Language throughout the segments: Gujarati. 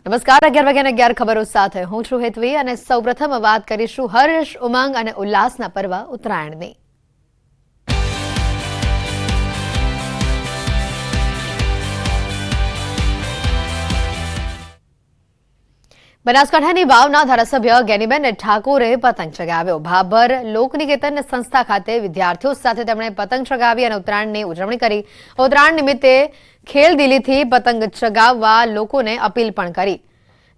નમસ્કાર 11:11 ખબરો સાથે હું છું હેતવી અને સૌપ્રથમ વાત કરીશું હર્ષ ઉમંગ અને ઉલ્લાસના પર્વ ઉત્તરાયણની। બનાસકાંઠાની વાવના ધારાસભ્ય જ્ઞાનીબેન ઠાકોરે પતંગ ચગાવ્યો। ભાભર લોકનિકેતન સંસ્થા ખાતે વિદ્યાર્થીઓ સાથે તેમણે પતંગ ચગાવી અને ઉત્તરાયણની ઉજવણી કરી। ઉત્તરાયણ નિમિત્તે ખેલદિલીથી પતંગ ચગાવવા લોકોને અપીલ પણ કરી।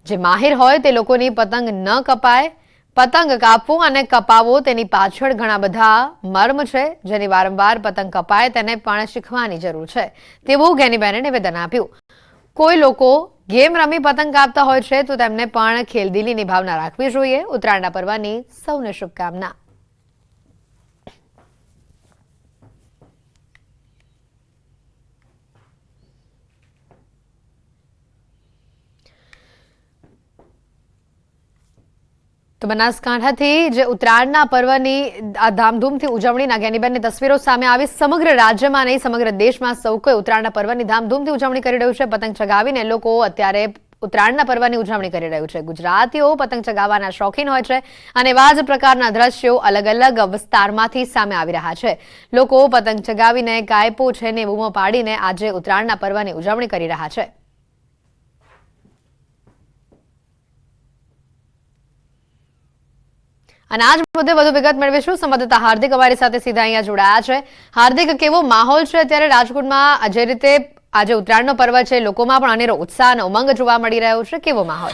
જે માહિર હોય તે લોકોની પતંગ ન કપાય, પતંગ કાપવો અને કપાવવો તેની પાછળ ઘણા બધા મર્મ છે, જેની વારંવાર પતંગ કપાય તેને પણ શીખવાની જરૂર છે તેવું જ્ઞાનીબેને નિવેદન આપ્યું। કોઈ લોકો ગેમ રમી પતંગ કાપતા હોય છે તો તેમને પણ ખેલદિલીની ભાવના રાખવી જોઈએ। ઉત્તરાયણના પર્વની સૌને શુભકામના। તો બનાસકાંઠાથી જે ઉત્તરાયણના પર્વની ધામધૂમથી ઉજવણીના જ્ઞાનીબેનની તસવીરો સામે આવી। સમગ્ર રાજ્યમાં નહીં સમગ્ર દેશમાં સૌ કોઈ ઉત્તરાયણના પર્વની ધામધૂમથી ઉજવણી કરી રહ્યું છે। પતંગ ચગાવીને લોકો અત્યારે ઉત્તરાયણના પર્વની ઉજવણી કરી રહ્યું છે। ગુજરાતીઓ પતંગ ચગાવવાના શોખીન હોય છે અને એવા જ પ્રકારના દ્રશ્યો અલગ અલગ વિસ્તારમાંથી સામે આવી રહ્યા છે। લોકો પતંગ ચગાવીને કાયપો છે ને બૂમો પાડીને આજે ઉત્તરાયણના પર્વની ઉજવણી કરી રહ્યા છે। અને આજ મુદ્દે વધુ વિગત મેળવીશું। સંવાદદાતા હાર્દિક અમારી સાથે સીધા અહીંયા જોડાયા છે। હાર્દિક, કેવો માહોલ છે અત્યારે રાજકોટમાં? જે રીતે આજે ઉત્તરાયણનો પર્વ છે, લોકોમાં પણ અનેરો ઉત્સાહ અને ઉમંગ જોવા મળી રહ્યો છે, કેવો માહોલ?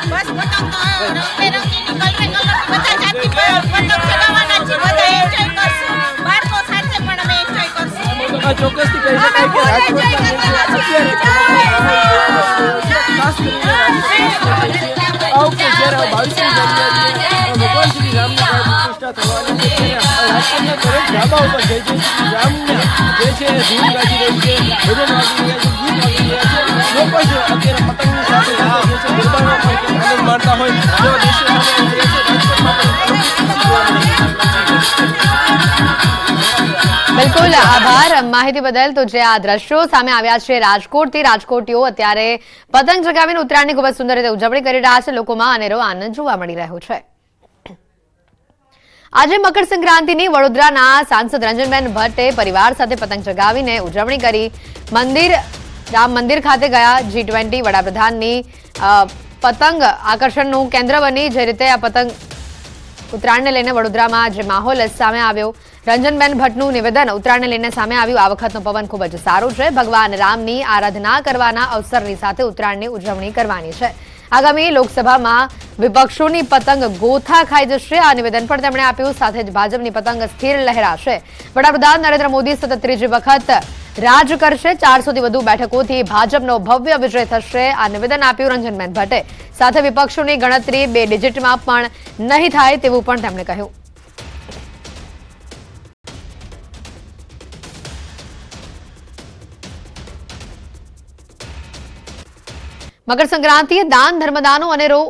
बस पतंग रंगबेरंगी कलरे कलर બધા જાતિ પતંગ ચગાવવાના છે, બધા એન્જોય કરશું, બાળકો સાથે પણ અમે એન્જોય કરશું। આ ચોક્કસથી કહી શકાય કે રાજકોટના ભગવાન શ્રી રામની પ્રતિષ્ઠા થવાની છે ત્યારે રાજકોટના દરેક ધાબા ઉપર જય જય શ્રી રામના જે છે ધૂન ગાજી રહી છે, ભજન વાગી રહ્યા છે, ગીત વાગી રહ્યા છે। લોકો જ અત્યારે પતંગની સાથે જે છે ગરબાનો પણ આનંદ માણતા હોય તેવા દ્રશ્યો સામે આવી રહ્યા છે। રાજકોટમાં બિલકુલ આભાર માહિતી બદલ। તો જે આ દ્રશ્યો સામે આવ્યા છે રાજકોટથી, રાજકોટીઓ અત્યારે પતંગ ચગાવીને ઉત્તરાયણની ખૂબ જ સુંદર રીતે ઉજવણી કરી રહ્યા છે। લોકોમાં અનેરો આનંદ જોવા મળી રહ્યો છે। આજે મકર સંક્રાંતિની વડોદરાના સાંસદ રંજનબેન ભટ્ટે પરિવાર સાથે પતંગ ચગાવીને ઉજવણી કરી। રામ મંદિર ખાતે ગયા। G20 વડાપ્રધાનની પતંગ આકર્ષણનું કેન્દ્ર બની। જે રીતે આ પતંગ ઉત્તરાયણને લઈને વડોદરામાં જે માહોલ સામે આવ્યો, રંજનબેન ભટ્ટનું નિવેદન ઉત્તરાયણને લઈને સામે આવ્યું। આ વખતનો પવન ખૂબ જ સારો છે, ભગવાન રામની આરાધના કરવાના અવસરની સાથે ઉત્તરાયણની ઉજવણી કરવાની છે। આગામી લોકસભામાં વિપક્ષોની પતંગ ગોથા ખાઈ જશે, આ નિવેદન પણ તેમણે આપ્યું। સાથે જ ભાજપની પતંગ સ્થિર લહેરાશે। વડાપ્રધાન નરેન્દ્ર મોદી સતત ત્રીજી વખત રાજ કરશે, 400થી વધુ બેઠકોથી ભાજપનો ભવ્ય વિજય થશે, આ નિવેદન આપ્યું રંજનબેન ભટ્ટે। સાથે વિપક્ષોની ગણતરી 2 ડિજિટમાં પણ નહીં થાય તેવું પણ તેમણે કહ્યું। મકર સંક્રાંતિએ દાન ધર્મદાનનો અનેરો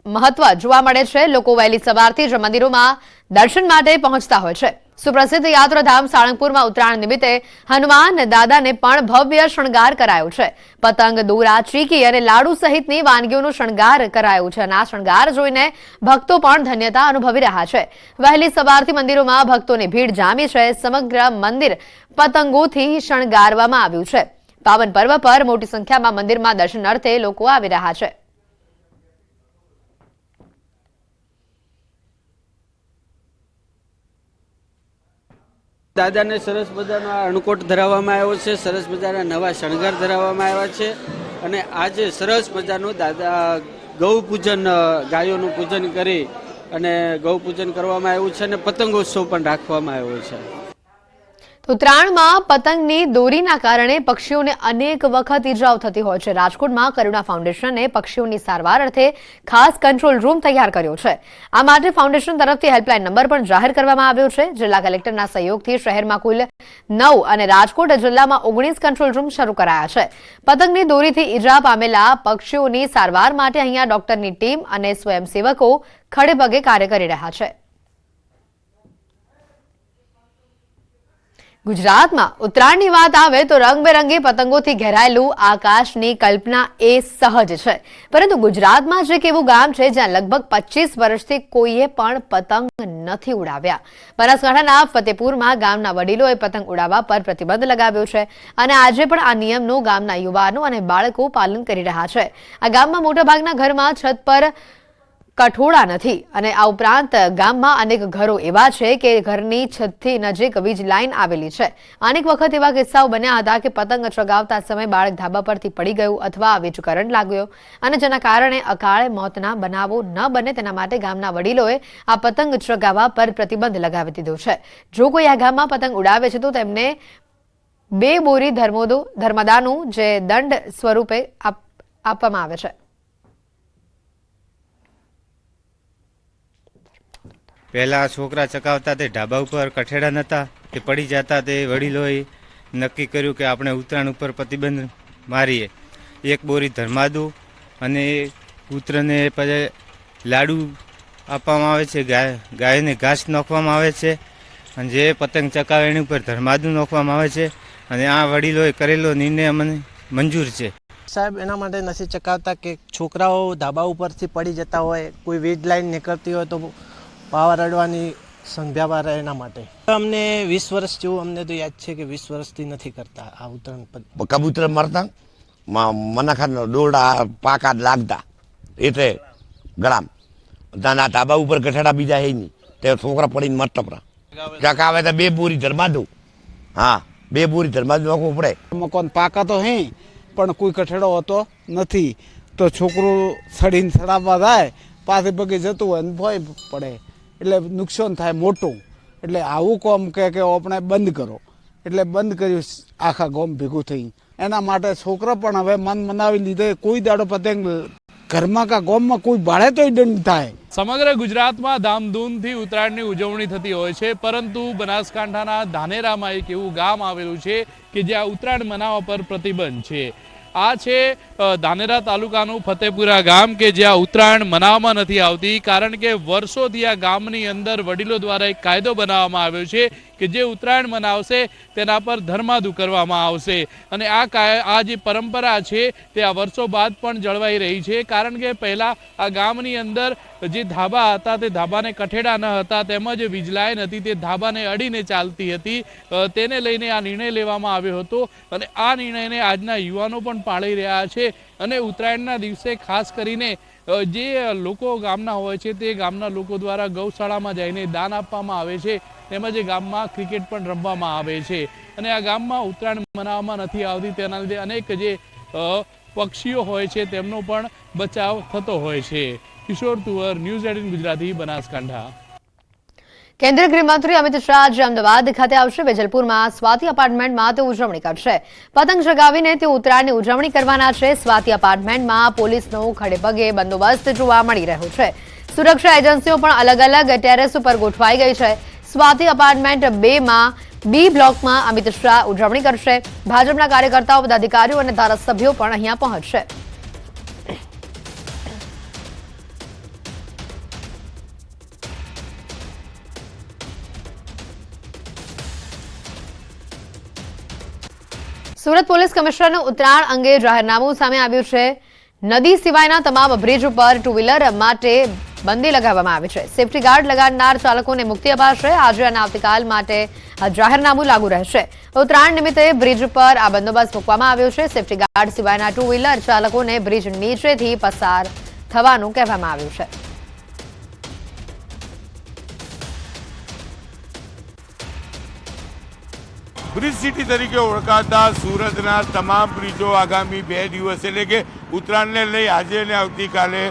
મહત્વ જોવા મળે છે। લોકો વહેલી સવારથી જ મંદિરોમાં દર્શન માટે પહોંચતા હોય છે। સુપ્રસિદ્ધ યાત્રાધામ સાળંગપુરમાં ઉત્તરાયણ નિમિત્તે હનુમાન દાદાને પણ ભવ્ય શણગાર કરાયો છે। પતંગ, દોરા, ચીકી અને લાડુ સહિતની વાનગીઓનો શણગાર કરાયો છે અને આ શણગાર જોઈને ભક્તો પણ ધન્યતા અનુભવી રહ્યા છે। વહેલી સવારથી મંદિરોમાં ભક્તોની ભીડ જામી છે। સમગ્ર મંદિર પતંગોથી શણગારવામાં આવ્યું છે। પાવન પર્વ પર મોટી સંખ્યામાં મંદિરમાં દર્શનાર્થે લોકો આવી રહ્યા છે। દાદાને સરસ મજાનો આ અણકોટ ધરાવવામાં આવ્યો છે, સરસ મજાના નવા શણગાર ધરાવવામાં આવ્યા છે અને આજે સરસ મજાનું દાદા ગૌ પૂજન, ગાયોનું પૂજન કરી અને ગૌ પૂજન કરવામાં આવ્યું છે અને પતંગોત્સવ પણ રાખવામાં આવ્યો છે. તો ઉત્તરાયણમાં પતંગની દોરીના કારણે પક્ષીઓને અનેક વખત ઈજાઓ થતી હોય છે. રાજકોટમાં કરુણા ફાઉન્ડેશને પક્ષીઓની સારવાર અર્થે ખાસ કંટ્રોલ રૂમ તૈયાર કર્યો છે. આ માટે ફાઉન્ડેશન તરફથી હેલ્પલાઇન નંબર પણ જાહેર કરવામાં આવ્યો છે. જિલ્લા કલેક્ટરના સહયોગથી શહેરમાં કુલ 9 અને રાજકોટ જિલ્લામાં 19 કંટ્રોલ રૂમ શરૂ કરાયા છે. પતંગની દોરીથી ઈજા પામેલા પક્ષીઓની સારવાર માટે અહીંયા ડોક્ટરની ટીમ અને સ્વયંસેવકો ખડેપગે કાર્ય કરી રહ્યા છે. ગુજરાતમાં ઉત્તરાયણની વાત આવે તો રંગબેરંગી પતંગોથી ઘેરાયેલું આકાશની કલ્પના એ સહજ છે, પરંતુ ગુજરાતમાં જ એક એવું ગામ છે જ્યાં લગભગ 25 વર્ષથી કોઈએ પણ પતંગ નથી ઉડાવ્યા. બનાસકાંઠાના ફતેપુરમાં ગામના વડીલોએ પતંગ ઉડાવવા પર પ્રતિબંધ લગાવ્યો છે અને આજે પણ આ નિયમનું ગામના યુવાનો અને બાળકો પાલન કરી રહ્યા છે. આ ગામમાં મોટાભાગના ઘરમાં છત પર કઠોળા નથી અને આ ઉપરાંત ગામમાં અનેક ઘરો એવા છે કે ઘરની છતથી નજીક વીજ લાઇન આવેલી છે. અનેક વખત એવા કિસ્સાઓ બન્યા હતા કે પતંગ ચગાવતા સમયે બાળક ધાબા પરથી પડી ગયું અથવા વીજ કરંટ લાગ્યો અને જેના કારણે અકાળે મોતના બનાવો ન બને તેના માટે ગામના વડીલોએ આ પતંગ ચગાવવા પર પ્રતિબંધ લગાવી દીધો છે. જો કોઈ આ ગામમાં પતંગ ઉડાવે છે તો તેમને 2 બોરી ધર્મદાનું જે દંડ સ્વરૂપે આપવામાં આવે છે. પહેલાં છોકરા ચકાવતા તે ઢાબા ઉપર કઠેડા નહોતા, તે પડી જતા. તે વડીલોએ નક્કી કર્યું કે આપણે ઉત્તરાયણ ઉપર પ્રતિબંધ મારીએ. 1 બોરી ધર્માદુ અને પુત્રને પછી લાડુ આપવામાં આવે છે, ગાયને ઘાસ નાખવામાં આવે છે અને જે પતંગ ચકાવે એની ઉપર ધર્માદુ નાખવામાં આવે છે અને આ વડીલોએ કરેલો નિર્ણય અમને મંજૂર છે. સાહેબ, એના માટે નથી ચકાવતા કે છોકરાઓ ધાબા ઉપરથી પડી જતા હોય, કોઈ વીજ લાઈન નીકળતી હોય તો પાવર અડવાની સંભાવના રહે. એના માટે અમને 20 વર્ષ જેવું અમને તો યાદ છે કે 20 વર્ષથી નથી કરતા આ ઉત્તરાયણ. કબૂતર મરતા મનાખા દોરડા પાકા લાગતા એટલે ગળામ ના ધાબા ઉપર ગઠેડા બીજા હે નહીં, તે છોકરા પડીને મરતા પરા. ચકાવે તો 2 બોરી ધર્માદુ, હા 2 બોરી ધર્માદુ નાખવું પડે. મકાન પાકા તો હે પણ કોઈ કઠેડો હોતો નથી, તો છોકરું સડીને સડાવવા જાય પાસે પગે જતું હોય ને ભય પડે એટલે નુકસાન થાય મોટું. એટલે આવું કામ કે આપણે બંધ કરો એટલે બંધ કર્યું આખા ગામ ભેગું થઈ. એના માટે છોકરા પણ હવે મન મનાવી લીધે કોઈ દાડો પતંગ ઘરમાં કા ગામમાં કોઈ ભાડે તોય દંડ થાય. સમગ્ર ગુજરાતમાં ધામધૂમથી ઉત્તરાયણની ઉજવણી થતી હોય છે, પરંતુ બનાસકાંઠાના ધાનેરામાં એક એવું ગામ આવેલું છે કે જ્યાં ઉત્તરાયણ મનાવવા પર પ્રતિબંધ છે. આ છે ધાનેરા તાલુકાનું ફતેપુરા ગામ કે જ્યાં ઉત્તરાયણ મનાવવામાં નથી આવતી, કારણ કે વર્ષોથી આ ગામની અંદર વડીલો દ્વારા એક કાયદો બનાવવામાં આવ્યો છે કે જે ઉત્તરાયણ મનાવશે તેના પર ધર્માદુ કરવામાં આવશે. અને આ જે પરંપરા છે તે આ વર્ષો બાદ પણ જળવાઈ રહી છે, કારણ કે પહેલાં આ ગામની અંદર જે ધાબા હતા તે ધાબાને કઠેડા ન હતા, તેમજ વીજલાઈન હતી તે ધાબાને અડીને ચાલતી હતી. તેને લઈને આ નિર્ણય લેવામાં આવ્યો હતો અને આ નિર્ણયને આજના યુવાનો પણ પાળી રહ્યા છે. અને ઉત્તરાયણના દિવસે ખાસ કરીને જે લોકો ગામના હોય છે તે ગામના લોકો દ્વારા ગૌશાળામાં જઈને દાન આપવામાં આવે છે, તેમજ ગામમાં ક્રિકેટ પણ રમવામાં આવે છે. અને આ ગામમાં ઉત્તરાયણ મનાવવામાં નથી આવતી, તેના લીધે અનેક જે પક્ષીઓ હોય છે તેમનો પણ બચાવ થતો હોય છે. કિશોર તુવર, ન્યૂઝ 18 ગુજરાતી, બનાસકાંઠા. કેન્દ્રીય ગૃહમંત્રી અમિત શાહ આજે અમદાવાદ ખાતે આવશે. વેજલપુરમાં સ્વાતિ અપાર્ટમેન્ટમાં તેઓ ઉજવણી કરશે. પતંગ ચગાવીને તેઓ ઉત્તરાયણની ઉજવણી કરવાના છે. સ્વાતિ અપાર્ટમેન્ટમાં પોલીસનો ખડેપગે બંદોબસ્ત જોવા મળી રહ્યો છે. સુરક્ષા એજન્સીઓ પણ અલગ અલગ ટેરેસ ઉપર ગોઠવાઈ ગઈ છે. સ્વાતિ અપાર્ટમેન્ટ 2માં બી બ્લોકમાં અમિત શાહ ઉજવણી કરશે. ભાજપના કાર્યકર્તાઓ, પદાધિકારીઓ અને ધારાસભ્યો પણ અહીંયા પહોંચશે. સુરત પોલીસ કમિશનરનું ઉત્તરાયણ અંગે જાહેરનામું સામે આવ્યું છે. નદી સિવાયના તમામ બ્રિજ ઉપર 2 વ્હીલર માટે બંદી લગાવવામાં આવી છે. સેફટી ગાર્ડ લગાડનાર ચાલકોને મુક્તિ અપાશે. આજે અને આવતીકાલ માટે આ જાહેરનામું લાગુ રહેશે. ઉત્તરાયણ નિમિત્તે બ્રિજ પર આ બંદોબસ્ત મૂકવામાં આવ્યો છે. સેફટી ગાર્ડ સિવાયના 2 વ્હીલર ચાલકોને બ્રિજ નીચેથી પસાર થવાનું કહેવામાં આવ્યું છે. બ્રિજ સિટી તરીકે ઓળખાતા સુરતના તમામ બ્રિજો આગામી 2 દિવસ એટલે કે ઉત્તરાયણને લઈ આજે અને આવતીકાલે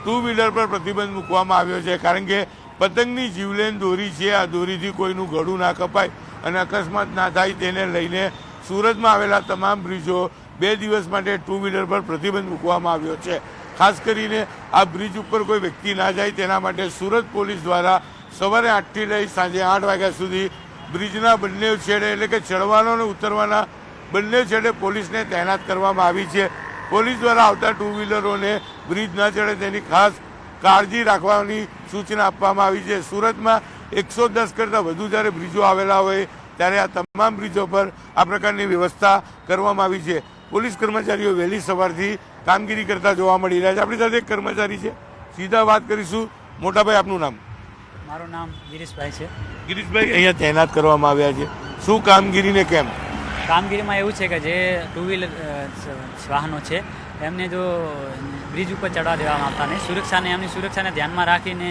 2 વ્હીલર પર પ્રતિબંધ મૂકવામાં આવ્યો છે. કારણ કે પતંગની જીવલેણ દોરી છે, આ દોરીથી કોઈનું ગળું ના કપાય અને અકસ્માત ના થાય તેને લઈને સુરતમાં આવેલા તમામ બ્રિજો 2 દિવસ માટે 2 વ્હીલર પર પ્રતિબંધ મૂકવામાં આવ્યો છે. ખાસ કરીને આ બ્રિજ ઉપર કોઈ વ્યક્તિ ના જાય તેના માટે સુરત પોલીસ દ્વારા સવારે 8થી લઈ સાંજે 8 વાગ્યા સુધી બ્રિજના બંને છેડે એટલે કે ચડવાના અને ઉતરવાના બંને છેડે પોલીસને તૈનાત કરવામાં આવી છે. પોલીસ દ્વારા આવતા 2 વ્હીલરોને બ્રિજ ન ચડે તેની ખાસ કાળજી રાખવાની સૂચના આપવામાં આવી છે. સુરતમાં 110 કરતાં વધુ જ્યારે બ્રિજો આવેલા હોય ત્યારે આ તમામ બ્રિજો પર આ પ્રકારની વ્યવસ્થા કરવામાં આવી છે. પોલીસ કર્મચારીઓ વહેલી સવારથી કામગીરી કરતા જોવા મળી રહ્યા છે. આપણી સાથે એક કર્મચારી છે, સીધા વાત કરીશું. મોટાભાઈ, આપનું નામ? મારું નામ ગિરીશભાઈ છે. ગિરીશભાઈ, અહીંયા તૈનાત કરવામાં આવ્યા છે, શું કામગીરીને કેમ? કામગીરીમાં એવું છે કે જે 2 વ્હીલર વાહનો છે એમને જો બ્રિજ ઉપર ચડવા દેવામાં આવતા નહીં. એમની સુરક્ષાને ધ્યાનમાં રાખીને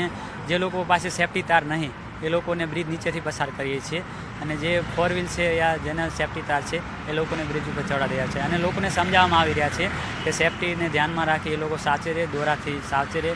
જે લોકો પાસે સેફ્ટી તાર નહીં એ લોકોને બ્રિજ નીચેથી પસાર કરીએ છીએ, અને જે 4 વ્હીલ છે યા જેના સેફ્ટી તાર છે એ લોકોને બ્રિજ ઉપર ચડવા રહ્યા છે. અને લોકોને સમજાવવામાં આવી રહ્યા છે કે સેફ્ટીને ધ્યાનમાં રાખી એ લોકો સાચે રહે, દોરાથી સાચે રહે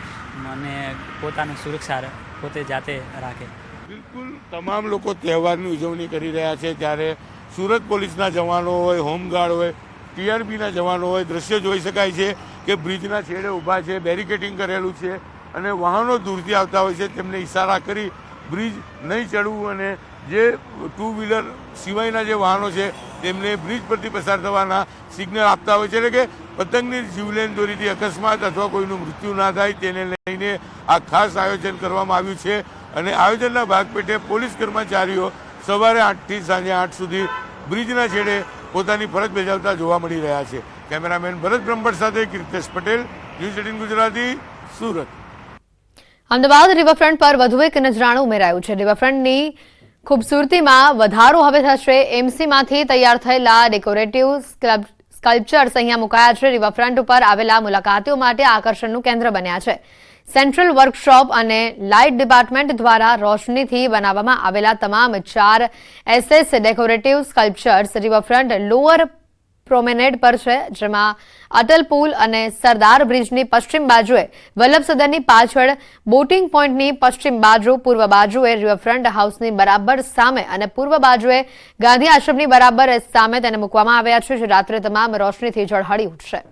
અને પોતાની સુરક્ષા પોતે જાતે રાખે. બિલકુલ, તમામ લોકો તહેવારની ઉજવણી કરી રહ્યા છે ત્યારે સુરત પોલીસના જવાનો હોય, હોમગાર્ડ હોય, TRPના જવાનો હોય, દ્રશ્ય જોઈ શકાય છે કે બ્રિજના છેડે ઊભા છે, બેરિકેડિંગ કરેલું છે અને વાહનો દૂરથી આવતા હોય છે તેમને ઇશારા કરી બ્રિજ નહીં ચડવું અને જે 2 વ્હીલર સિવાયના જે વાહનો છે તેમને બ્રિજ પરથી પસાર થવાના સિગ્નલ આપતા હોય છે. એટલે કે પતંગની જીવલેણ દોરીથી અકસ્માત અથવા કોઈનું મૃત્યુ ના થાય તેને લઈને આ ખાસ આયોજન કરવામાં આવ્યું છે. અને આયોજનના ભાગપેટે પોલીસ કર્મચારીઓ સવારે 8થી સાંજે 8 સુધી બ્રિજના છેડે પોતાની ફરજ બજાવતા જોવા મળી રહ્યા છે. કેમેરામેન ભરત બ્રહ્મભટ્ટ સાથે કીર્તેશ પટેલ, ન્યૂઝ 18 ગુજરાતી, સુરત. અમદાવાદ રિવરફ્રન્ટ પર વધુ એક નજરાણું ઉમેરાયું છે. રિવરફ્રન્ટની ખૂબસૂરતીમાં વધારો હવે થશે. એમસીમાંથી તૈયાર થયેલા ડેકોરેટિવ સ્કલ્પચર્સ અહીંયા મુકાયા છે. રિવરફ્રન્ટ ઉપર આવેલા મુલાકાતીઓ માટે આકર્ષણનું કેન્દ્ર બન્યા છે. સેન્ટ્રલ વર્કશોપ અને લાઇટ ડિપાર્ટમેન્ટ દ્વારા રોશનીથી બનાવવામાં આવેલા તમામ 4 SS decorative sculptures riverfront lower promenade પર છે, જેમાં અટલ પુલ અને સરદાર બ્રિજની પશ્ચિમ બાજુએ, વલ્લભ સદનની પાછળ, બોટિંગ પોઈન્ટની પશ્ચિમ બાજુ, પૂર્વ બાજુએ રિવરફ્રન્ટ હાઉસની બરાબર સામે અને પૂર્વ બાજુએ ગાંધી આશ્રમની બરાબર સામે તેને મૂકવામાં આવ્યા છે, જે રાત્રે તમામ રોશનીથી ઝળહળી ઉઠશે.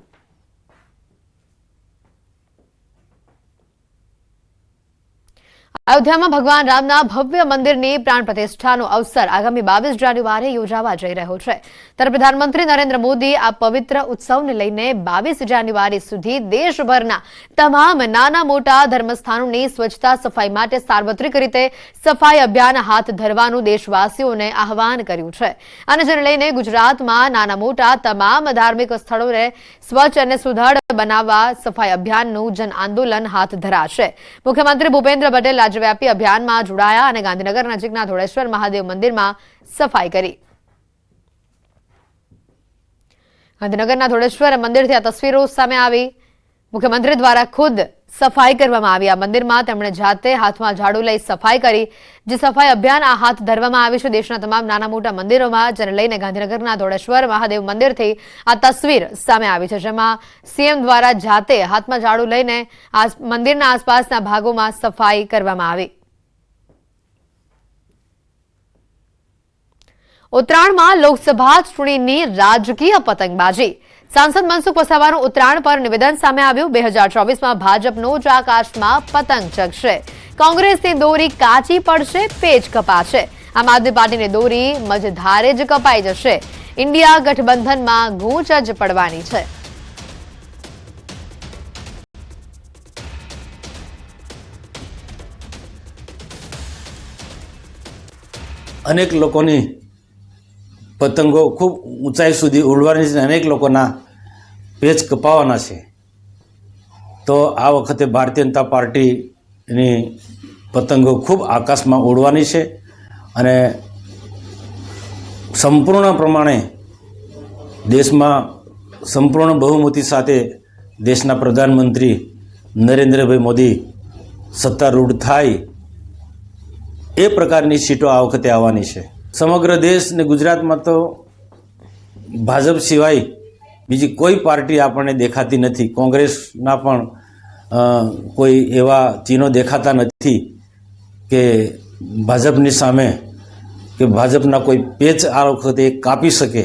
અયોધ્યામાં ભગવાન રામના ભવ્ય મંદિરની પ્રાણ પ્રતિષ્ઠાનો અવસર આગામી 22 જાન્યુઆરીએ યોજાવા જઈ રહ્યો છે. ત્યારે પ્રધાનમંત્રી નરેન્દ્ર મોદી આ પવિત્ર ઉત્સવને લઈને 22 જાન્યુઆરી સુધી દેશભરના તમામ નાના મોટા ધર્મસ્થાનોની સ્વચ્છતા સફાઈ માટે સાર્વત્રિક રીતે સફાઈ અભિયાન હાથ ધરવાનું દેશવાસીઓને આહવાન કર્યું છે. અને જેને લઈને ગુજરાતમાં નાના મોટા તમામ ધાર્મિક સ્થળોને સ્વચ્છ અને સુદૃઢ બનાવવા સફાઈ અભિયાનનું જન આંદોલન હાથ ધરાશે. મુખ્યમંત્રી ભૂપેન્દ્ર પટેલ રાજ્યવ્યાપી અભિયાનમાં જોડાયા અને ગાંધીનગર નજીકના ધોળેશ્વર મહાદેવ મંદિરમાં સફાઈ કરી. ગાંધીનગરના ધોળેશ્વર મંદિરથી આ તસવીરો સામે આવી. મુખ્યમંત્રી દ્વારા ખુદ સફાઈ કરવામાં આવી. આ મંદિરમાં તેમણે જાતે હાથમાં ઝાડુ લઈ સફાઈ કરી. જે સફાઈ અભિયાન આ હાથ ધરવામાં આવ્યું છે દેશના તમામ નાના મોટા મંદિરોમાં, જેને લઈને ગાંધીનગરના ધોળેશ્વર મહાદેવ મંદિરથી આ તસવીર સામે આવી છે, જેમાં સીએમ દ્વારા જાતે હાથમાં ઝાડુ લઈને મંદિરના આસપાસના ભાગોમાં સફાઈ કરવામાં આવી. ઉત્તરાયણમાં લોકસભા ચૂંટણીની રાજકીય પતંગબાજી. સાંસદ મનસુખ વસાવાનું ઉત્તરાયણ પર નિવેદન સામે આવ્યું. 2024માં ભાજપનો જ આકાશમાં પતંગ ચગશે. કોંગ્રેસની દોરી કાચી પડશે, પેચ કપાશે. આમ આદમી પાર્ટીની દોરી મજધારે જ કપાઈ જશે. ઇન્ડિયા ગઠબંધનમાં ગૂંચ જ પડવાની છે. અનેક લોકોની પતંગો ખૂબ ઊંચાઈ સુધી ઉડવાની છે, અનેક લોકોના પેચ કપાવાના છે. તો આ વખતે ભારતીય જનતા પાર્ટીની પતંગો ખૂબ આકાશમાં ઉડવાની છે અને સંપૂર્ણ પ્રમાણે દેશમાં સંપૂર્ણ બહુમતી સાથે દેશના પ્રધાનમંત્રી નરેન્દ્રભાઈ મોદી સત્તારૂઢ થાય એ પ્રકારની સીટો આ વખતે આવવાની છે. સમગ્ર દેશ ને ગુજરાતમાં તો ભાજપ સિવાય બીજી કોઈ પાર્ટી આપણને દેખાતી નથી. કોંગ્રેસના પણ કોઈ એવા ચિહ્નો દેખાતા નથી કે ભાજપની સામે કે ભાજપના કોઈ પેચ આ વખતે કાપી શકે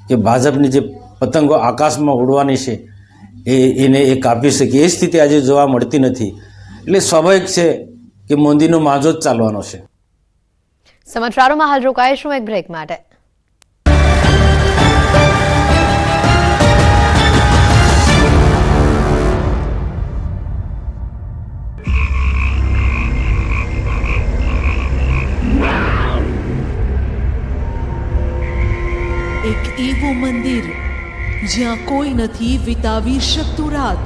કે ભાજપની જે પતંગો આકાશમાં ઉડવાની છે એને એ કાપી શકે. એ સ્થિતિ આજે જોવા મળતી નથી. એટલે સ્વાભાવિક છે કે મોદીનો માજો જ ચાલવાનો છે. સમાચારોમાં હાલ રોકાઈશું એક બ્રેક માટે. એક એવું મંદિર જ્યાં કોઈ નથી વિતાવી શકતું રાત.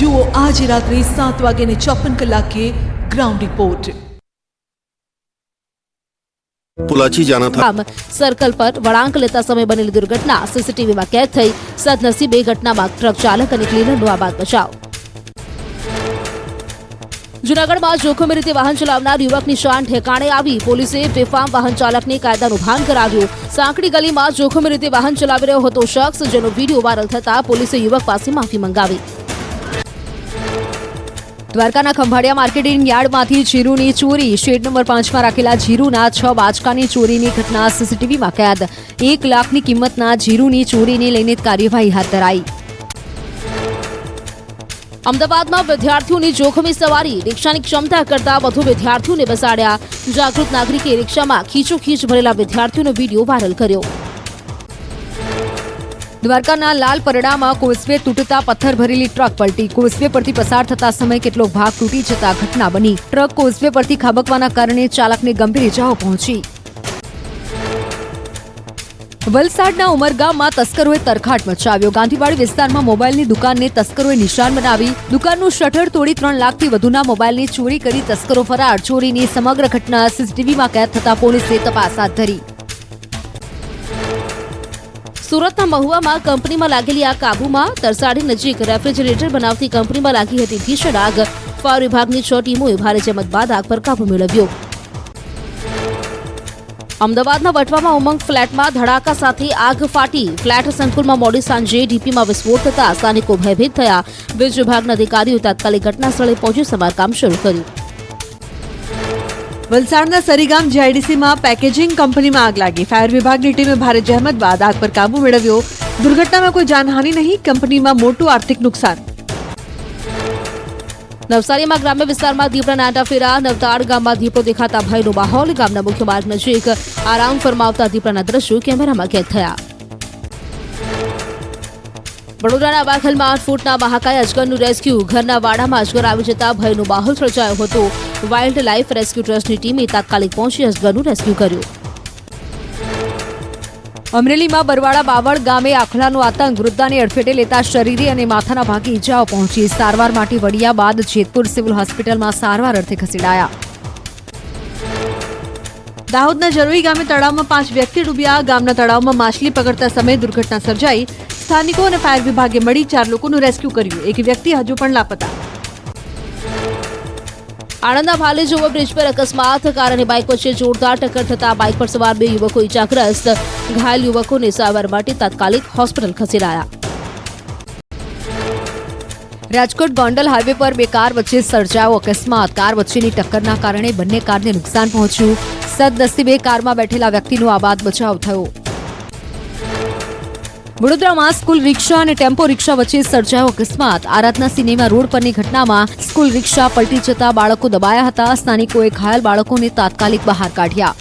જુઓ આજે રાત્રે 7:54 ગ્રાઉન્ડ રિપોર્ટ. पुलाची जाना था. सर्कल पर वळांक लेता समय बनेली दुर्घटना सीसीटीवी में कैद थई. सदनसीबे घटनाમાં ટ્રક ચાલક અને ક્લીનરનો આબાદ બચાવ. જૂનાગઢમાં જોખમી રીતે વાહન ચલાવનાર યુવકની શાન ઠેકાણે આવી. પોલીસે બેફામ વાહન ચાલકને કાયદાનું ભાન કરાવ્યું. સાંકડી ગલીમાં જોખમી રીતે વાહન ચલાવી રહ્યો હતો શખ્સ, જેનો વિડીયો વાયરલ થતા પોલીસે યુવક પાસે માફી મંગાવી. દ્વારકાના ખંભાળિયા માર્કેટિંગ યાર્ડમાંથી જીરુની ચોરી. શેડ નંબર 5માં રાખેલા જીરુના 6 બાચકાની ચોરીની ઘટના સીસીટીવીમાં કેદ. 1 લાખની કિંમતના જીરુની ચોરીને લઈને કાર્યવાહી હાથ ધરાઈ. અમદાવાદમાં વિદ્યાર્થીઓની જોખમી સવારી. રિક્ષાની ક્ષમતા કરતા વધુ વિદ્યાર્થીઓને બેસાડ્યા. જાગૃત નાગરિકે રિક્ષામાં ખીચોખીચ ભરેલા વિદ્યાર્થીઓનો વિડીયો વાયરલ કર્યો. દ્વારકાના લાલ પરડામાં કોઝવે તૂટતા પથ્થર ભરેલી ટ્રક પલટી. કોઝવે પરથી પસાર થતા સમયે કેટલોક ભાગ તૂટી જતા ઘટના બની. ટ્રક કોઝવે પરથી ખાબકવાના કારણે ચાલકને ગંભીર ઇજાઓ પહોંચી. વલસાડના ઉમરગામમાં તસ્કરોએ તરખાટ મચાવ્યો. ગાંધીવાડી વિસ્તારમાં મોબાઈલની દુકાનને તસ્કરોએ નિશાન બનાવી. દુકાનનું શટર તોડી 3 લાખથી વધુના મોબાઈલની ચોરી કરી તસ્કરો ફરાર. ચોરીની સમગ્ર ઘટના સીસીટીવીમાં કેદ થતા પોલીસે તપાસ હાથ ધરી. સુરતના મહુવામાં કંપનીમાં લાગેલી આગ કાબૂમાં. તરસાડી નજીક રેફ્રિજરેટર બનાવતી કંપનીમાં લાગી હતી ભીષણ આગ. ફાયર વિભાગની 6 ટીમોએ ભારે જહેમત બાદ આગ પર કાબૂ મેળવ્યો. અમદાવાદના વટવામાં ઉમંગ ફ્લેટમાં ધડાકા સાથે આગ ફાટી. ફ્લેટ સંકુલમાં મોડી સાંજે ડીપીમાં વિસ્ફોટ થતા સ્થાનિકો ભયભીત થયા. વીજ વિભાગના અધિકારીઓ તાત્કાલિક ઘટના સ્થળે પહોંચી સમારકામ શરૂ કર્યું. વલસાડના સરીગામ જીઆઈડીસીમાં પેકેજિંગ કંપનીમાં આગ લાગી. ફાયર વિભાગની ટીમે ભારે જહેમત બાદ આગ પર કાબુ મેળવ્યો. દુર્ઘટનામાં કોઈ જાનહાનિ નહીં. કંપનીમાં મોટું આર્થિક નુકસાન. નવસારીમાં ગ્રામ્ય વિસ્તારમાં દીપડાના આંટા ફેરા. નવતાડ ગામમાં દીપડો દેખાતા ભયનો માહોલ. ગામના મુખ્ય માર્ગ નજીક આરામ ફરમાવતા દીપડાના દ્રશ્યો કેમેરામાં કેદ થયા. વડોદરાના બાખલમાં 8 ફૂટના મહાકાય અજગરનું રેસ્ક્યુ. ઘરના વાડામાં અજગર આવી જતા ભયનો માહોલ સર્જાયો હતો. વાઇલ્ડ લાઇફ રેસ્ક્યુ ટ્રસ્ટની ટીમે તાત્કાલિક પહોંચી અજગરનું રેસ્ક્યુ કર્યું. અમરેલીમાં બરવાડા બાવળ ગામે આખલાનો આતંક. વૃદ્ધાને અડફેટે લેતા શરીરે અને માથાના ભાગે ઈજાઓ પહોંચી. સારવાર માટે વડિયા બાદ જેતપુર સિવિલ હોસ્પિટલમાં સારવાર અર્થે ખસેડાયા. દાહોદના જરોઈ ગામે તળાવમાં 5 વ્યક્તિ ડૂબ્યા. ગામના તળાવમાં માછલી પકડતા સમયે દુર્ઘટના સર્જાઈ. સ્થાનિકો અને ફાયર વિભાગે મળી 4 લોકોનું રેસ્ક્યુ કર્યું. એક વ્યક્તિ હજુ પણ લાપતા. આણંદના ભાલેજ ઓવરબ્રિજ પર અકસ્માત. કાર અને બાઇક વચ્ચે જોરદાર ટક્કર થતા બાઇક પર સવાર 2 યુવકો ઇજાગ્રસ્ત. ઘાયલ યુવકોને સારવાર માટે તાત્કાલિક હોસ્પિટલ ખસેડાયા. રાજકોટ ગોંડલ હાઈવે પર 2 કાર વચ્ચે સર્જાયો અકસ્માત. કાર વચ્ચેની ટક્કરના કારણે બંને કારને નુકસાન પહોંચ્યું. સદનસીબે કારમાં બેઠેલા વ્યક્તિનો આબાદ બચાવ થયો. વડોદરામાં સ્કૂલ રિક્ષા અને ટેમ્પો રિક્ષા વચ્ચે સર્જાયો અકસ્માત. આરાધના સિનેમા રોડ પરની ઘટનામાં સ્કૂલ રિક્ષા પલટી જતા બાળકો દબાયા હતા. સ્થાનિકોએ ઘાયલ બાળકોને તાત્કાલિક બહાર કાઢ્યા.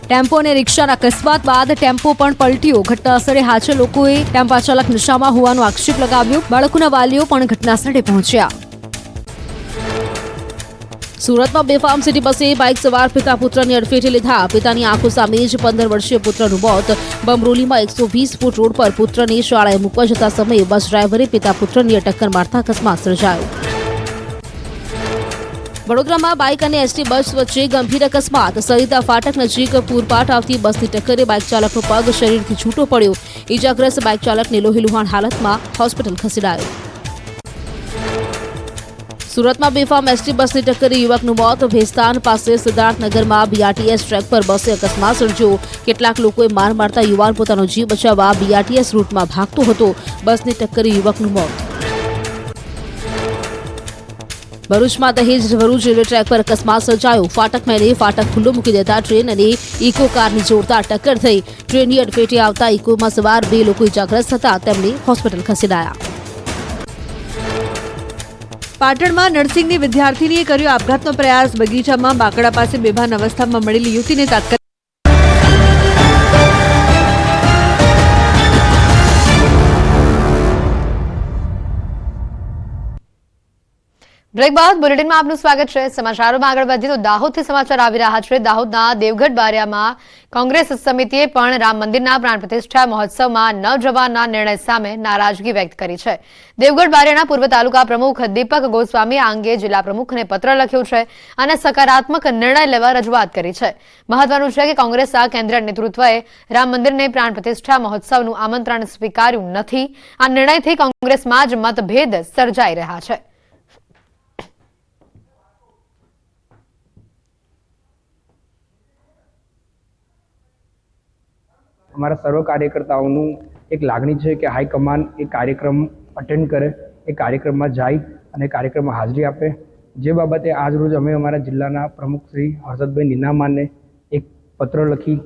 ટેમ્પો અને રિક્ષાના અકસ્માત બાદ ટેમ્પો પણ પલટ્યો. ઘટના સ્થળે હાજર લોકોએ ટેમ્પા ચાલક નશામાં હોવાનો આક્ષેપ લગાવ્યો. બાળકોના વાલીઓ પણ ઘટના સ્થળે પહોંચ્યા. સુરતમાં બેફામ સિટી બસે બાઇક સવાર પિતા પુત્રને અડફેટે લીધા. પિતાની આંખો સામે જ 15 વર્ષીય પુત્રનું મોત. બમરોલીમાં 120 ફૂટ રોડ પર પુત્રને શાળાએ મૂકવા જતા સમયે બસ ડ્રાઈવરે પિતા પુત્રને ટક્કર મારતા અકસ્માત સર્જાયો. વડોદરામાં બાઇક અને એસટી બસ વચ્ચે ગંભીર અકસ્માત. સરિતા ફાટક નજીક પૂરપાટ આવતી બસની ટક્કરે બાઇક ચાલકનો પગ શરીરથી છૂટો પડ્યો. ઇજાગ્રસ્ત બાઇક ચાલકને લોહીલુહાણ હાલતમાં હોસ્પિટલ ખસેડાયો. સુરતમાં બેફામ એસટી બસની ટક્કરે યુવકનું મોત. ભેસ્તાન પાસે સિદ્ધાર્થનગરમાં બીઆરટીએસ ટ્રેક પર બસે અકસ્માત સર્જ્યો. કેટલાક લોકોએ માર મારતા યુવાન પોતાનો જીવ બચાવવા બીઆરટીએસ રૂટમાં ભાગતો હતો. બસની ટક્કરે યુવકનું મોત. ભરૂચમાં દહેજ ભરૂચ રેલવે ટ્રેક પર અકસ્માત સર્જાયો. ફાટક મેળે ફાટક ખુલ્લું મૂકી દેતા ટ્રેન અને ઇકો કારની જોરદાર ટક્કર થઈ. ટ્રેનની અડફેટે આવતા ઇકોમાં સવાર 2 લોકો ઇજાગ્રસ્ત થતા તેમને હોસ્પિટલ ખસેડાયા. પાટણમાં નર્સિંગની વિદ્યાર્થીનીએ કર્યો આપઘાતનો પ્રયાસ. બગીચામાં બાકડા પાસે બેભાન અવસ્થામાં મળેલી યુવતીને તાત્કાલિક બ્રેક બાદ બુલેટિનમાં આપનું સ્વાગત છે. સમાચારોમાં આગળ વધીએ તો દાહોદથી સમાચાર આવી રહ્યા છે. દાહોદના દેવગઢ બારિયામાં કોંગ્રેસ સમિતિએ પણ રામ મંદિરના પ્રાણ પ્રતિષ્ઠા મહોત્સવમાં ન જવાના નિર્ણય સામે નારાજગી વ્યક્ત કરી છે. દેવગઢ બારિયાના પૂર્વ તાલુકા પ્રમુખ દીપક ગોસ્વામી આ અંગે જિલ્લા પ્રમુખને પત્ર લખ્યો છે અને સકારાત્મક નિર્ણય લેવા રજૂઆત કરી છે. મહત્વનું છે કે કોંગ્રેસના કેન્દ્રીય નેતૃત્વએ રામ મંદિરને પ્રાણ પ્રતિષ્ઠા મહોત્સવનું આમંત્રણ સ્વીકાર્યું નથી. આ નિર્ણયથી કોંગ્રેસમાં જ મતભેદ સર્જાઈ રહ્યા છે. અમારા સર્વ કાર્યકર્તાઓનું એક લાગણી છે કે હાઈકમાન્ડ એ કાર્યક્રમ અટેન્ડ કરે, એ કાર્યક્રમમાં જાય અને કાર્યક્રમમાં હાજરી આપે. જે બાબતે આજરોજ અમે અમારા જિલ્લાના પ્રમુખ શ્રી હર્ષદભાઈ નીનામાને એક પત્ર લખી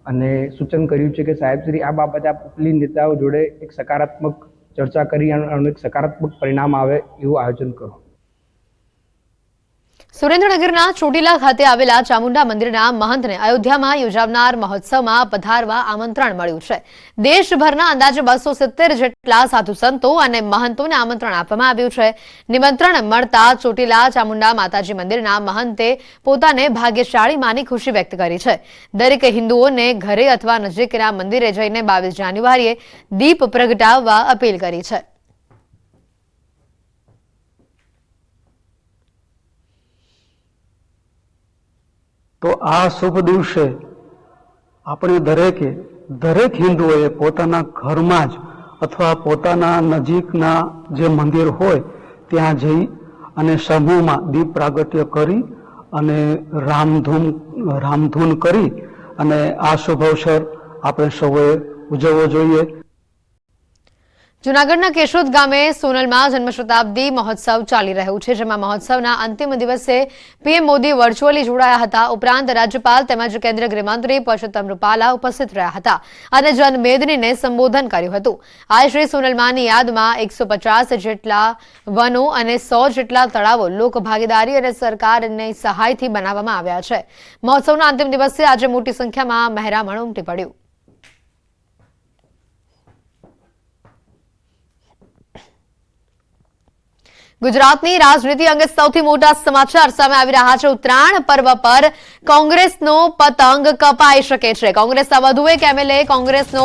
અને સૂચન કર્યું છે કે સાહેબ શ્રી આ બાબતે આપ ઉપલી નેતાઓ જોડે એક સકારાત્મક ચર્ચા કરી અને એક સકારાત્મક પરિણામ આવે એવું આયોજન કરો. સુરેન્દ્રનગરના ચોટીલા ખાતે આવેલા ચામુંડા મંદિરના મહંતને અયોધ્યામાં યોજાનાર મહોત્સવમાં પધારવા આમંત્રણ મળ્યું છે. દેશભરના અંદાજે 270 જેટલા સાધુ સંતો અને મહંતોને આમંત્રણ આપવામાં આવ્યું છે. નિમંત્રણ મળતા ચોટીલા ચામુંડા માતાજી મંદિરના મહંતે પોતાને ભાગ્યશાળી માની ખુશી વ્યક્ત કરી છે. દરેક હિન્દુઓને ઘરે અથવા નજીકના મંદિરે જઈને 22 જાન્યુઆરીએ દીપ પ્રગટાવવા અપીલ કરી છે. તો આ શુભ દિવસે આપણે દરેક હિન્દુઓએ પોતાના ઘરમાં જ અથવા પોતાના નજીકના જે મંદિર હોય ત્યાં જઈ અને સમૂહમાં દીપ પ્રાગટ્ય કરી અને રામધૂન કરી અને આ શુભ અવસર આપણે સૌએ ઉજવવો જોઈએ. જૂનાગઢના કેશોદ ગામે સોનલમાં જન્મ શતાબ્દી મહોત્સવ ચાલી રહ્યું છે, જેમાં મહોત્સવના અંતિમ દિવસે પીએમ મોદી વર્ચ્યુઅલી જોડાયા હતા. ઉપરાંત રાજ્યપાલ તેમજ કેન્દ્રીય ગૃહમંત્રી પરસોત્તમ રૂપાલા ઉપસ્થિત રહ્યા હતા અને જનમેદનીને સંબોધન કર્યું હતું. આ શ્રી સોનલમાની યાદમાં 150 જેટલા વનો અને 100 જેટલા તળાવો લોકભાગીદારી અને સરકારની સહાયથી બનાવવામાં આવ્યા છે. મહોત્સવના અંતિમ દિવસે આજે મોટી સંખ્યામાં મહેરામણ ઉમટી પડ્યું. ગુજરાતની રાજનીતિ અંગે સૌથી મોટા સમાચાર સામે આવી રહ્યા છે. ઉત્તરાયણ પર્વ પર કોંગ્રેસનો પતંગ કપાઈ શકે છે. કોંગ્રેસના વધુ એક એમએલએ કોંગ્રેસનો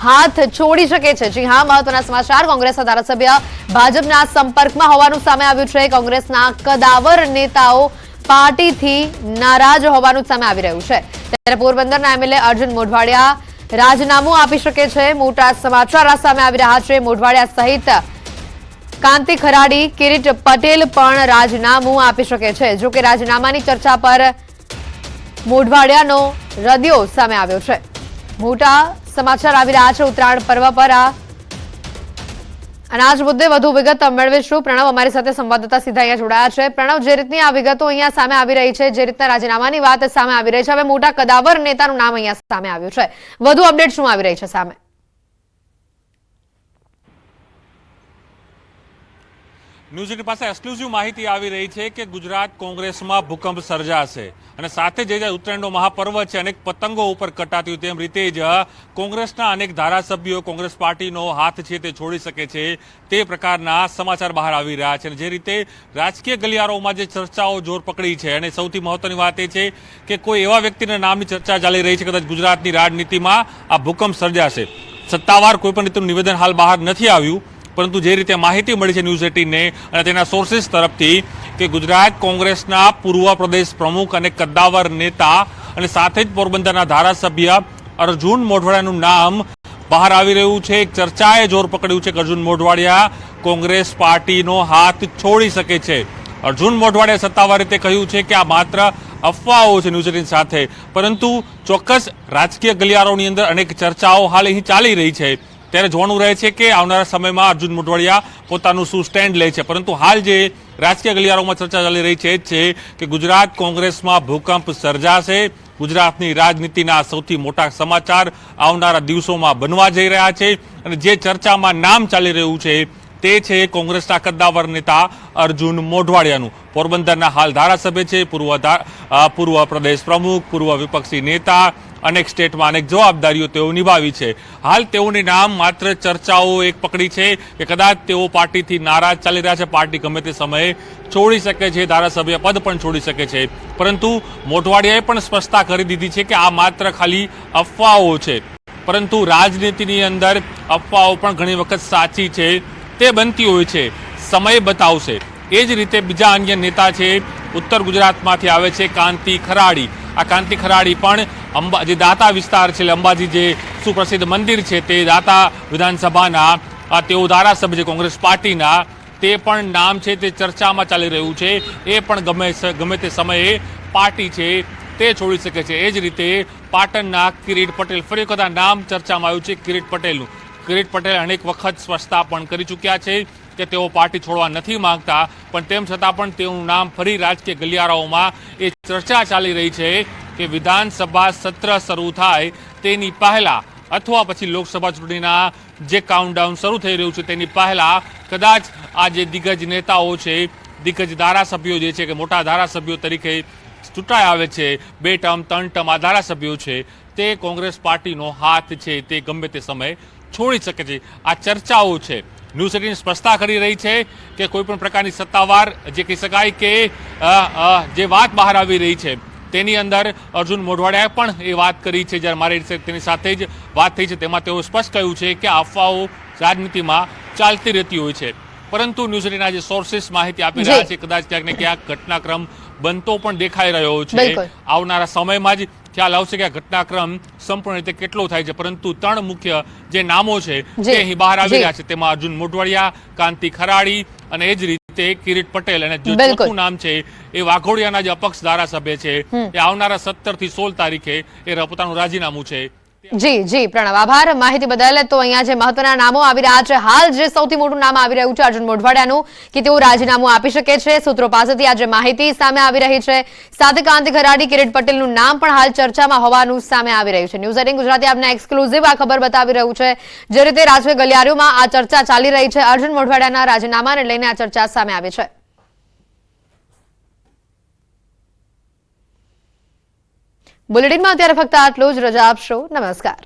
હાથ છોડી શકે છે. જી હા, મહત્વના સમાચાર. કોંગ્રેસના ધારાસભ્ય ભાજપના સંપર્કમાં હોવાનું સામે આવ્યું છે. કોંગ્રેસના કદાવર નેતાઓ પાર્ટીથી નારાજ હોવાનું સામે આવી રહ્યું છે. ત્યારે પોરબંદરના એમએલએ અર્જુન મોઢવાડિયા રાજીનામું આપી શકે છે. મોટા સમાચાર સામે આવી રહ્યા છે. મોઢવાડિયા સહિત કાંતિ ખરાડી, કિરીટ પટેલ પણ રાજીનામું આપી શકે છે. જો કે રાજીનામાની ચર્ચા પર મોઢવાડિયાનો રદિયો સામે આવ્યો છે. મોટા સમાચાર આવી રહ્યા છે ઉત્તરાયણ પર્વ પર. અને આજ મુદ્દે વધુ વિગત મેળવીશું. પ્રણવ અમારી સાથે સંવાદદાતા સીધા અહીંયા જોડાયા છે. પ્રણવ, જે રીતની આ વિગતો અહીંયા સામે આવી રહી છે, જે રીતના રાજીનામાની વાત સામે આવી રહી છે, હવે મોટા કદાવર નેતાનું નામ અહીંયા સામે આવ્યું છે, વધુ અપડેટ શું આવી રહી છે સામે? ન્યૂઝ 18 પાસે એક્સક્લુઝિવ માહિતી આવી રહી છે કે ગુજરાત કોંગ્રેસમાં ભૂકંપ સર્જાશે અને સાથે જે ઉત્તરાયણનો મહાપર્વ છે, અનેક પતંગો ઉપર કટાતી તેમ રીતે જ કોંગ્રેસના અનેક ધારાસભ્યો કોંગ્રેસ પાર્ટીનો હાથ છે તે છોડી શકે છે, તે પ્રકારના સમાચાર બહાર આવી રહ્યા છે. અને જે રીતે રાજકીય ગલિયારોમાં જે ચર્ચાઓ જોર પકડી છે અને સૌથી મહત્વની વાત એ છે કે કોઈ એવા વ્યક્તિના નામની ચર્ચા ચાલી રહી છે કદાચ ગુજરાતની રાજનીતિમાં આ ભૂકંપ સર્જાશે. સત્તાવાર કોઈ પણ રીતનું નિવેદન હાલ બહાર નથી આવ્યું, પરંતુ જે રીતે માહિતી મળી છે ન્યૂઝ 18ને અને તેના સોર્સિસ તરફથી કે ગુજરાત કોંગ્રેસના પૂર્વ પ્રદેશ પ્રમુખ અને કદ્દાવર નેતા અને સાથે જ પોરબંદરના ધારાસભ્ય અર્જુન મોઢવાડિયાનું નામ બહાર આવી રહ્યું છે. એક ચર્ચાએ જોર પકડ્યું છે કે અર્જુન મોઢવાડિયા કોંગ્રેસ પાર્ટીનો હાથ છોડી શકે છે. અર્જુન મોઢવાડિયાએ સત્તાવાર રીતે કહ્યું છે કે આ માત્ર અફવાઓ છે ન્યૂઝ 18 સાથે, પરંતુ ચોક્કસ રાજકીય ગલિયારોની અંદર અનેક ચર્ચાઓ હાલ અહીં ચાલી રહી છે. ત્યારે જોવાનું રહે છે કે આવનારા સમયમાં અર્જુન મોઢવાડિયા પોતાનું શું સ્ટેન્ડ લે છે. પરંતુ હાલ જે રાજકીય ગલિયારોમાં ચર્ચા ચાલી રહી છે એ જ છે કે ગુજરાત કોંગ્રેસમાં ભૂકંપ સર્જાશે. ગુજરાતની રાજનીતિના સૌથી મોટા સમાચાર આવનારા દિવસોમાં બનવા જઈ રહ્યા છે. અને જે ચર્ચામાં નામ ચાલી રહ્યું છે તે છે કોંગ્રેસના કદ્દાવર નેતા અર્જુન મોઢવાડિયાનું. પોરબંદરના હાલ ધારાસભ્ય છે, પૂર્વ પ્રદેશ પ્રમુખ, પૂર્વ વિપક્ષી નેતા, અનેક સ્ટેટમાં અનેક જવાબદારીઓ તેઓ નિભાવી છે. હાલ તેઓની નામ માત્ર ચર્ચાઓ એક પકડી છે કે કદાચ તેઓ પાર્ટીથી નારાજ ચાલી રહ્યા છે, પાર્ટી ગમે તે સમયે છોડી શકે છે, ધારાસભ્ય પદ પણ છોડી શકે છે. પરંતુ મોઢવાડિયાએ પણ સ્પષ્ટતા કરી દીધી છે કે આ માત્ર ખાલી અફવાઓ છે. પરંતુ રાજનીતિની અંદર અફવાઓ પણ ઘણી વખત સાચી છે તે બનતી હોય છે, સમય બતાવશે. એ જ રીતે બીજા અન્ય નેતા છે, ઉત્તર ગુજરાતમાંથી આવે છે કાંતિ ખરાડી. આ કાંતિ ખરાડી પણ જે દાતા વિસ્તાર છે, અંબાજી જે સુપ્રસિદ્ધ મંદિર છે તે દાતા વિધાનસભાના તેઓ ધારાસભ્ય છે કોંગ્રેસ પાર્ટીના, તે પણ નામ છે તે ચર્ચામાં ચાલી રહ્યું છે. એ પણ ગમે તે સમયે પાર્ટી છે તે છોડી શકે છે. એ જ રીતે પાટણના કિરીટ પટેલ, ફરી વખત આ નામ ચર્ચામાં આવ્યું છે કિરીટ પટેલનું. કિરીટ પટેલ અનેક વખત સ્પષ્ટતા પણ કરી ચૂક્યા છે કે તેઓ પાર્ટી છોડવા નથી માંગતા, પણ તેમ છતાં પણ તેનું નામ ફરી રાજકીય ગલિયારાઓમાં એ ચર્ચા ચાલી રહી છે કે વિધાનસભા સત્ર શરૂ થાય તેની પહેલા અથવા પછી લોકસભા ચૂંટણીના જે કાઉન્ટડાઉન શરૂ થઈ રહ્યું છે તેની પહેલા કદાચ આ જે દિગ્ગજ નેતાઓ છે, દિગ્ગજ ધારાસભ્યો જે છે કે મોટા ધારાસભ્યો તરીકે ચૂંટાઈ આવે છે, 2 ટર્મ 3 ટર્મ આ ધારાસભ્યો છે, તે કોંગ્રેસ પાર્ટીનો હાથ છે તે ગમે તે સમયે છોડી શકે છે. આ ચર્ચાઓ છે. ન્યૂઝ 18 સ્પષ્ટતા કરી રહી છે કે કોઈ પણ પ્રકારની સત્તાવાર જે કહી શકાય કે જે વાત બહાર આવી રહી છે તેની અંદર અર્જુન મોઢવાડિયાએ પણ એ વાત કરી છે. જ્યારે મારી તેની સાથે જ વાત થઈ છે તેમાં તેઓ સ્પષ્ટ કહ્યું છે કે અફવાઓ રાજનીતિમાં ચાલતી રહેતી હોય છે. પરંતુ ન્યૂઝ 18 જે સોર્સિસ માહિતી આપી રહ્યા છે કદાચ ક્યાંક ને ક્યાંક ઘટનાક્રમ બનતો પણ દેખાઈ રહ્યો છે. આવનારા સમયમાં જ ખ્યાલ આવશે કે આ ઘટનાક્રમ સંપૂર્ણ રીતે કેટલો થાય છે. પરંતુ 3 મુખ્ય જે નામો છે તે અહીં બહાર આવી રહ્યા છે, તેમાં અર્જુન મોઢવાડિયા, કાંતિ ખરાડી અને એ જ રીતે કિરીટ પટેલ. અને જે ચોથું નામ છે એ વાઘોડિયાના જે અપક્ષ ધારાસભ્ય છે એ આવનારા 17 થી 16 તારીખે એ પોતાનું રાજીનામું છે. જી પ્રણવ, આભાર માહિતી બદલ. તો અહીંયા જે મહત્વના નામો આવી રહ્યા છે, હાલ જે સૌથી મોટું નામ આવી રહ્યું છે અર્જુન મોઢવાડિયાનું કે તેઓ રાજીનામું આપી શકે છે. સૂત્રો પાસેથી આજે માહિતી સામે આવી રહી છે. સાથે કાંતિ ખરાડી, કિરીટ પટેલનું નામ પણ હાલ ચર્ચામાં હોવાનું સામે આવી રહ્યું છે. ન્યૂઝ 18 ગુજરાતી આપને એક્સક્લુઝિવ આ ખબર બતાવી રહ્યું છે. જે રીતે રાજકીય ગલિયારીઓમાં આ ચર્ચા ચાલી રહી છે, અર્જુન મોઢવાડિયાના રાજીનામાને લઈને આ ચર્ચા સામે આવી છે. બુલેટિનમાં અત્યારે ફક્ત આટલું જ. રજા આપશો. નમસ્કાર.